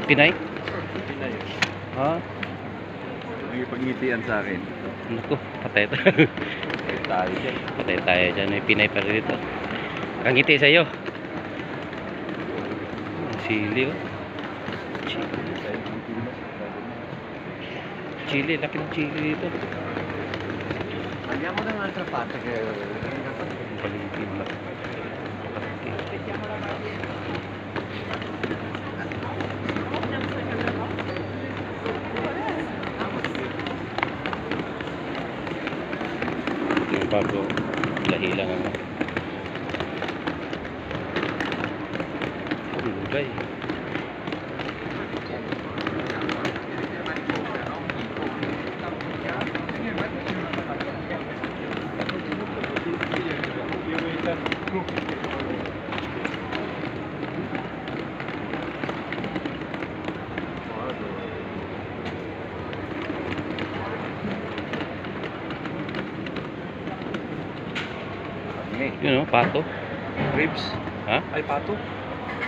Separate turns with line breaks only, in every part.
Pinay?
Pinay.
Ha?
May pagngitian sa akin.
Naku, patay tayo.
Patay tayo dyan.
Patay tayo dyan. May Pinay pa rin dito. Nakangiti sa'yo. Chili, oh. Chili, laki ng chili dito.
Andiamo da un'altra parte che...
Paligid lang. Yung bago, lahi lang ano. Gulay. Yun o, pato.
Ribs?
Ha?
Ay, pato.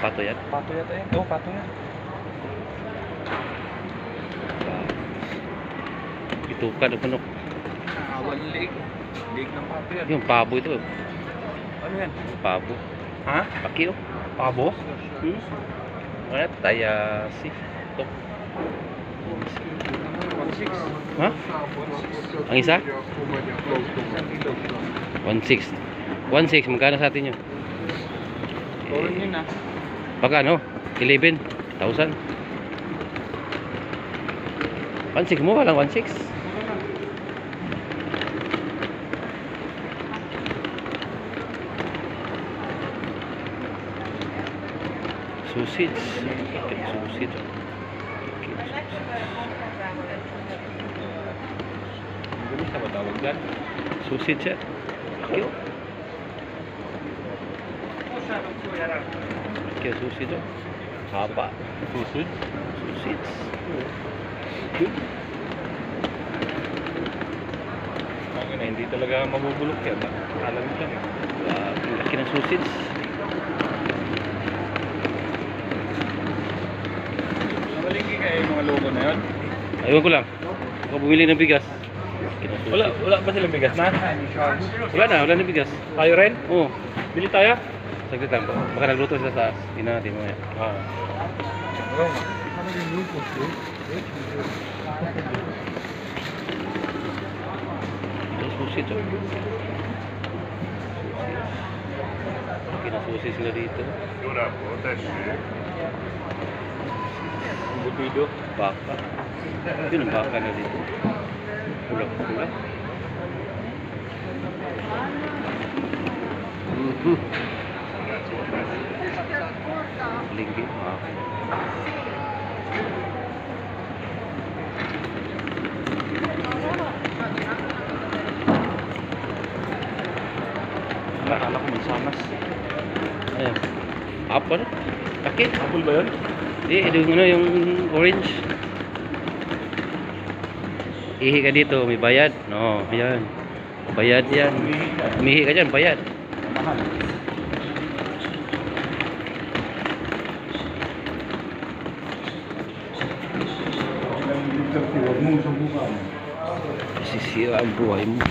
Pato yan?
Pato yata yan. Oo, pato yan.
Itukan o punok.
Awan leg. Leg ng pato yan.
Yung pabo ito.
Ano yan?
Pabo.
Ha?
Paki o.
Pabo?
Ano? Tayasi. Ito.
1.6.
Ha? Ang isa? 1.6. 1.6. Magkano sa atin yun?
Foreign yun ah.
Pagkano? 11,000. 1.6 mo? Walang 1.6. Sausage. Sausage.
Ano siya ba tawag dyan?
Sausage yan. Laki o. Kaya sausage o. Haba.
Sausage?
Sausage.
Hindi talaga mabubulok yan. Alam mo lang.
Ang laki ng sausage.
Namalingki kayo yung mga logo na yun?
Aywan ko lang. Ako bumili ng bigas.
Wala ba silang bigas na?
Wala na bigas.
Tayo rin?
Oo.
Bili tayo?
Saglit lang po. Baka nagluto sila sa taas. Tingnan natin mamaya. Ito sushi to. Kinasusi sila dito.
Butido.
Baka. Yun ang baka na dito. Pula-pula. Linggi.
Akala ko mansanas.
Ayan. Apple. Laki.
Apple ba yun?
Yung ano, yung orange. Ihi ka dito, may bayad. No, ayan. Bayad yan. Umihi ka dyan, bayad.
Mahal.
Sisira ang buhay mo.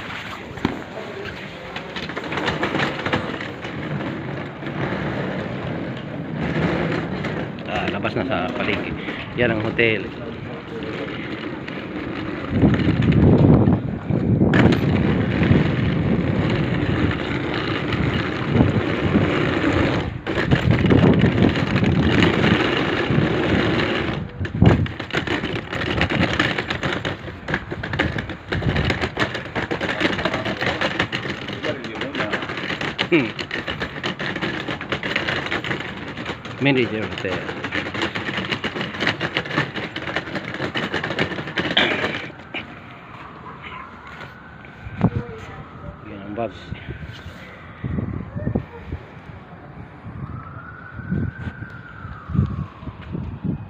Labas na sa palengke. Yan ang hotel. Manager hotel. Yan ang bus.